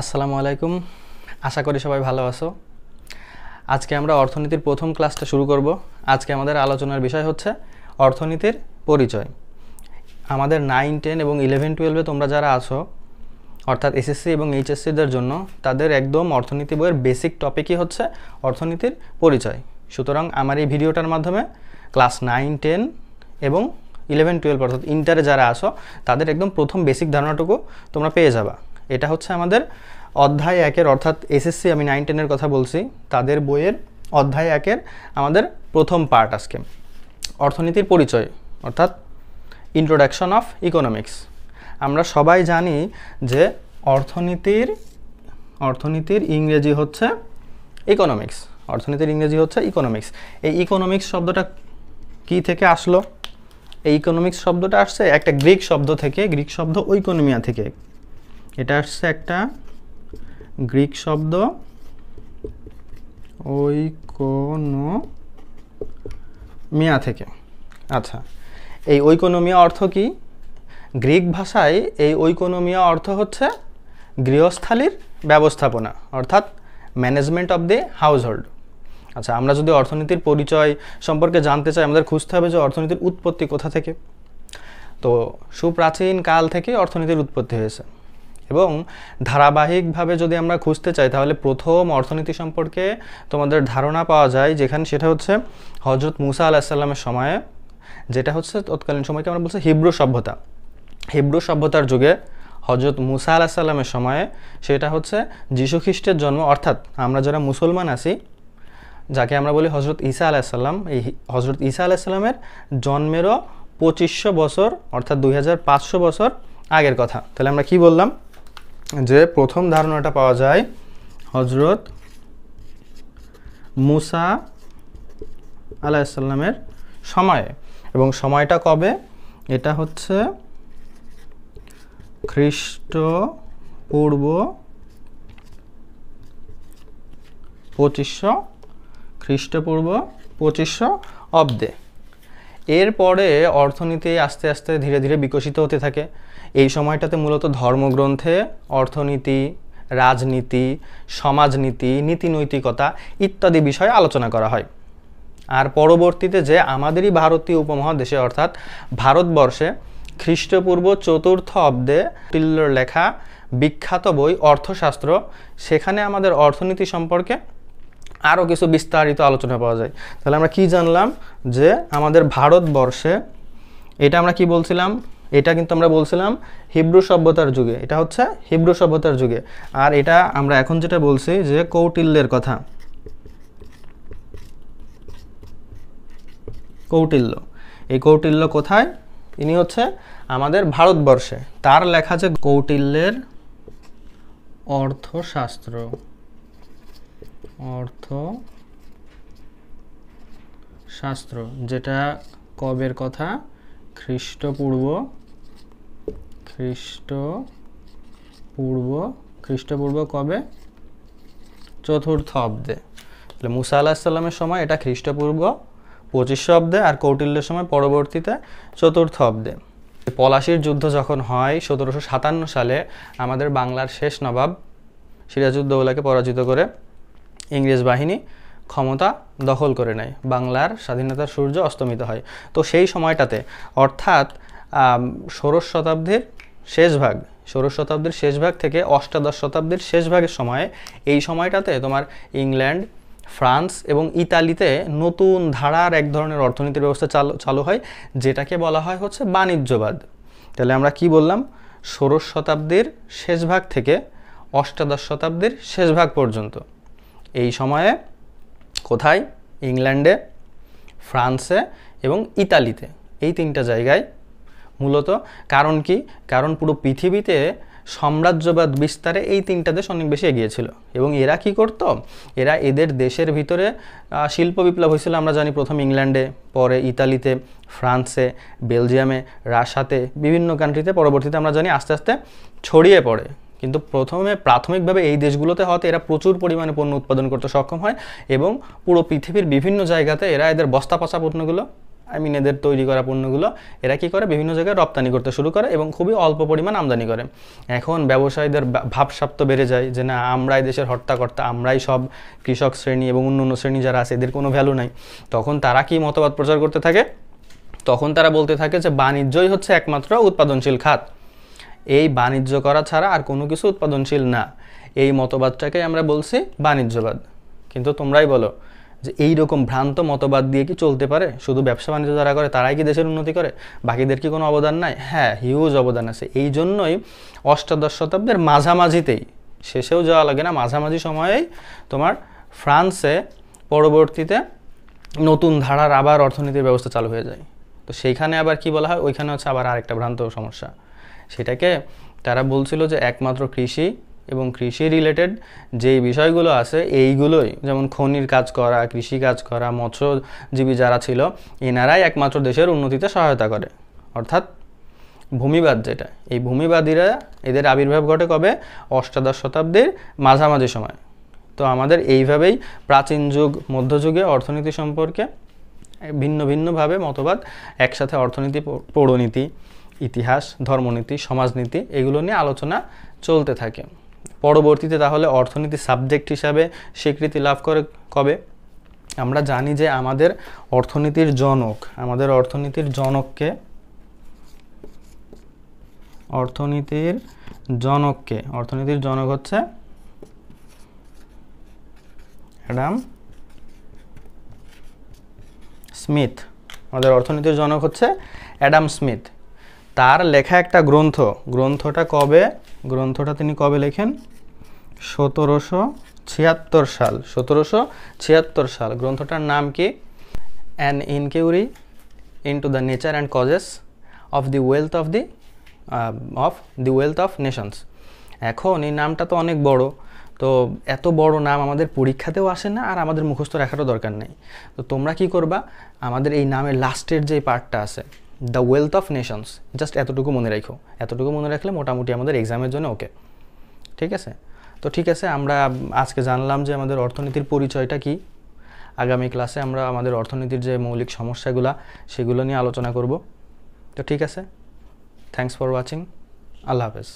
আসসালামু আলাইকুম। আশা করি সবাই ভালো আছো। আজকে আমরা অর্থনীতির প্রথম ক্লাসটা শুরু করব। আজকে আমাদের আলোচনার বিষয় হচ্ছে অর্থনীতির পরিচয়। আমাদের 9, 10 এবং 11, 12-এ তোমরা যারা আছো, অর্থাৎ এসএসসি এবং এইচএসসিদের জন্য তাদের একদম অর্থনীতি বইয়ের বেসিক টপিকই হচ্ছে অর্থনীতির পরিচয়। সুতরাং আমার এই ভিডিওটার মাধ্যমে ক্লাস 9, 10 এবং 11, 12 অর্থাৎ ইন্টারে যারা আসো তাদের একদম প্রথম বেসিক ধারণাটুকু তোমরা পেয়ে যাবা। এটা হচ্ছে আমাদের অধ্যায় 1-এর, অর্থাৎ এসএসসি আমি 9, 10-এর কথা বলছি, তাদের বইয়ের অধ্যায় 1-এর আমাদের প্রথম পার্ট আজকে অর্থনীতির পরিচয়, অর্থাৎ ইন্ট্রোডাকশন অফ ইকোনমিক্স। আমরা সবাই জানি যে অর্থনীতির ইংরেজি হচ্ছে ইকোনমিক্স। অর্থনীতির ইংরেজি হচ্ছে ইকোনমিক্স। এই ইকোনমিক্স শব্দটা কি থেকে আসলো? এই ইকোনমিক্স শব্দটা আসছে একটা গ্রিক শব্দ থেকে, গ্রিক শব্দ ওইকোনমিয়া থেকে। এটা আসছে একটা গ্রিক শব্দ ওইকোনমিয়া থেকে। আচ্ছা, এই ওইকোনমিয়া অর্থ কি? গ্রিক ভাষায় এই ওইকোনমিয়া অর্থ হচ্ছে গৃহস্থালির ব্যবস্থাপনা, অর্থাৎ ম্যানেজমেন্ট অফ দি হাউসহোল্ড। আচ্ছা, আমরা যদি অর্থনীতির পরিচয় সম্পর্কে জানতে চাই, আমাদের খুঁজতে হবে যে অর্থনীতির উৎপত্তি কোথা থেকে। তো সুপ্রাচীন কাল থেকে অর্থনীতির উৎপত্তি হয়েছে এবং ধারাবাহিকভাবে যদি আমরা খুঁজতে চাই তাহলে প্রথম অর্থনীতি সম্পর্কে তোমাদের ধারণা পাওয়া যায় যেখানে, সেটা হচ্ছে হজরত মুসা আলাইহিস সালামের সময়ে, যেটা হচ্ছে তৎকালীন সময়কে আমরা বলছি হিব্রু সভ্যতা। হিব্রু সভ্যতার যুগে হজরত মুসা আলাইহিস সালামের সময়ে, সেটা হচ্ছে যীশু খ্রিস্টের জন্ম, অর্থাৎ আমরা যারা মুসলমান আছি যাকে আমরা বলি হজরত ঈসা আলাইহিস সালাম, এই হজরত ঈসা আলাইহিস সালামের জন্মেরও 2500 বছর অর্থাৎ 2500 বছর আগের কথা। তাহলে আমরা কি বললাম যে প্রথম ধারণাটা পাওয়া যায় হজরত মুসা আলাইহিস সালামের সময়ে, এবং সময়টা কবে? এটা হচ্ছে খ্রিস্টপূর্ব 2500 অব্দে। এরপরে অর্থনীতি আস্তে আস্তে ধীরে ধীরে বিকশিত হতে থাকে। এই সময়টাতে মূলত ধর্মগ্রন্থে অর্থনীতি, রাজনীতি, সমাজনীতি, নীতিনৈতিকতা ইত্যাদি বিষয়ে আলোচনা করা হয়। আর পরবর্তীতে যে আমাদেরই ভারতীয় উপমহাদেশে অর্থাৎ ভারতবর্ষে খ্রিস্টপূর্ব 4র্থ অব্দে কৌটিল্যর লেখা বিখ্যাত বই অর্থশাস্ত্র, সেখানে আমাদের অর্থনীতি সম্পর্কে আরও কিছু বিস্তারিত আলোচনা পাওয়া যায়। তাহলে আমরা কি জানলাম যে আমাদের ভারতবর্ষে, এটা আমরা কি বলছিলাম? এটা কিন্তু আমরা বলছিলাম হিব্রু সভ্যতার যুগে, এটা হচ্ছে হিব্রু সভ্যতার যুগে। আর এটা আমরা এখন যেটা বলছি যে কৌটিল্যের কথা, কৌটিল্য। এই কৌটিল্য কোথায়? ইনি হচ্ছে আমাদের ভারতবর্ষে। তার লেখা যে কৌটিল্যের অর্থশাস্ত্র, যেটা কবের কথা? খ্রিস্টপূর্ব 4র্থ অব্দে। তাহলে মুসা আলাইহিস সালামের সময় এটা খ্রিস্টপূর্ব 2500 অব্দে, আর কৌটিল্যের সময় পরবর্তীতে 4র্থ অব্দে। পলাশীর যুদ্ধ যখন হয় 1757 সালে, আমাদের বাংলার শেষ নবাব সিরাজউদ্দৌলাকে পরাজিত করে ইংরেজ বাহিনী ক্ষমতা দখল করে নেয়, বাংলার স্বাধীনতার সূর্য অস্তমিত হয়। তো সেই সময়টাতে, অর্থাৎ ষোড়শ শতাব্দীর শেষ ভাগ থেকে অষ্টাদশ শতাব্দীর শেষ ভাগের সময়ে, এই সময়টাতে তোমার ইংল্যান্ড, ফ্রান্স এবং ইতালিতে নতুন ধারার এক ধরনের অর্থনীতির ব্যবস্থা চালু হয়, যেটাকে বলা হয় হচ্ছে বাণিজ্যবাদ। তাহলে আমরা কি বললাম? ষোড়শ শতাব্দীর শেষ ভাগ থেকে অষ্টাদশ শতাব্দীর শেষ ভাগ পর্যন্ত এই সময়ে কোথায়? ইংল্যান্ডে, ফ্রান্সে এবং ইতালিতে, এই 3টা জায়গায় মূলত। কারণ কি? কারণ পুরো পৃথিবীতে সাম্রাজ্যবাদ বিস্তারে এই 3টা দেশ অনেক বেশি এগিয়েছিল। এবং এরা কি করত? এরা এদের দেশের ভিতরে শিল্প বিপ্লব হয়েছিল আমরা জানি, প্রথম ইংল্যান্ডে, পরে ইতালিতে, ফ্রান্সে, বেলজিয়ামে, রাশিয়াতে, বিভিন্ন কান্ট্রিতে, পরবর্তীতে আমরা জানি আস্তে আস্তে ছড়িয়ে পড়ে। কিন্তু প্রাথমিকভাবে এই দেশগুলোতে হতে এরা প্রচুর পরিমাণে পণ্য উৎপাদন করতে সক্ষম হয় এবং পুরো পৃথিবীর বিভিন্ন জায়গাতে এরা এদের বস্তা পচা পণ্যগুলো এদের তৈরি করা পণ্যগুলো এরা কী করে বিভিন্ন জায়গায় রপ্তানি করতে শুরু করে এবং খুবই অল্প পরিমাণ আমদানি করে। এখন ব্যবসায়ীদের ভাবসাব তো বেড়ে যায় যে না, আমরাই দেশের হর্তাকর্তা, আমরাই সব কৃষক শ্রেণী এবং অন্য শ্রেণী যারা আছে এদের কোনো ভ্যালু নাই। তখন তারা কি মতবাদ প্রচার করতে থাকে? তখন তারা বলতে থাকে যে বাণিজ্যই হচ্ছে একমাত্র উৎপাদনশীল খাত, এই বাণিজ্য করা ছাড়া আর কোনো কিছু উৎপাদনশীল না। এই মতবাদটাকে আমরা বলছি বাণিজ্যবাদ। কিন্তু তোমরাই বলো যে এই রকম ভ্রান্ত মতবাদ দিয়ে কি চলতে পারে? শুধু ব্যবসা বাণিজ্য যারা করে তারাই কি দেশের উন্নতি করে? বাকিদের কি কোনো অবদান নাই? হ্যাঁ, হিউজ অবদান আছে। এই জন্যই অষ্টাদশ শতাব্দীর মাঝামাঝিতেই, শেষেও যাওয়া লাগে না, মাঝামাঝি সময়েই তোমার ফ্রান্সে পরবর্তীতে নতুন ধারার আবার অর্থনীতির ব্যবস্থা চালু হয়ে যায়। তো সেইখানে আবার কি বলা হয়, ওইখানে হচ্ছে আবার আরেকটা ভ্রান্ত সমস্যা। সেটাকে তারা বলছিল যে একমাত্র কৃষি এবং কৃষি রিলেটেড যেই বিষয়গুলো আছে এইগুলোই, যেমন খনির কাজ করা, কৃষি কাজ করা, মৎস্যজীবী যারা ছিল এনারাই একমাত্র দেশের উন্নতিতে সহায়তা করে। অর্থাৎ ভূমিবাদ যেটা, এই ভূমিবাদীরা এদের আবির্ভাব ঘটে কবে? অষ্টাদশ শতাব্দীর মাঝামাঝি সময়। তো আমাদের এইভাবেই প্রাচীন যুগ মধ্যযুগে অর্থনীতি সম্পর্কে ভিন্ন ভিন্নভাবে মতবাদ একসাথে অর্থনীতি, পৌরনীতি, ইতিহাস, ধর্মনীতি, সমাজনীতি এগুলো নিয়ে আলোচনা চলতে থাকে। পরবর্তীতে তাহলে অর্থনীতি সাবজেক্ট হিসাবে স্বীকৃতি লাভ করে কবে? আমরা জানি যে আমাদের অর্থনীতির জনক, আমাদের অর্থনীতির জনককে অর্থনীতির জনক হচ্ছে অ্যাডাম স্মিথ। আমাদের অর্থনীতির জনক হচ্ছে অ্যাডাম স্মিথ। তার লেখা একটা গ্রন্থটা তিনি কবে লেখেন? 1776 সাল। 1776 সাল। গ্রন্থটার নাম কি? An inquiry into the nature and causes of the wealth of nations. এখন এই নামটা তো অনেক বড়, তো এত বড় নাম আমাদের পরীক্ষাতেও আসে না, আর আমাদের মুখস্থ রাখারও দরকার নেই। তো তোমরা কি করবা, আমাদের এই নামের লাস্টের যে পার্টটা আছে, the wealth of Nations, just এতটুকু মনে রাখো। এতটুকু মনে রাখলে মোটামুটি আমাদের এক্সামের জন্য ওকে। ঠিক আছে? তো ঠিক আছে, আমরা আজকে জানলাম যে আমাদের অর্থনীতির পরিচয়টা কি। আগামী ক্লাসে আমরা আমাদের অর্থনীতির যে মৌলিক সমস্যাগুলো সেগুলো নিয়ে আলোচনা করব। তো ঠিক আছে, থ্যাঙ্কস ফর ওয়াচিং। আল্লাহ হাফেজ।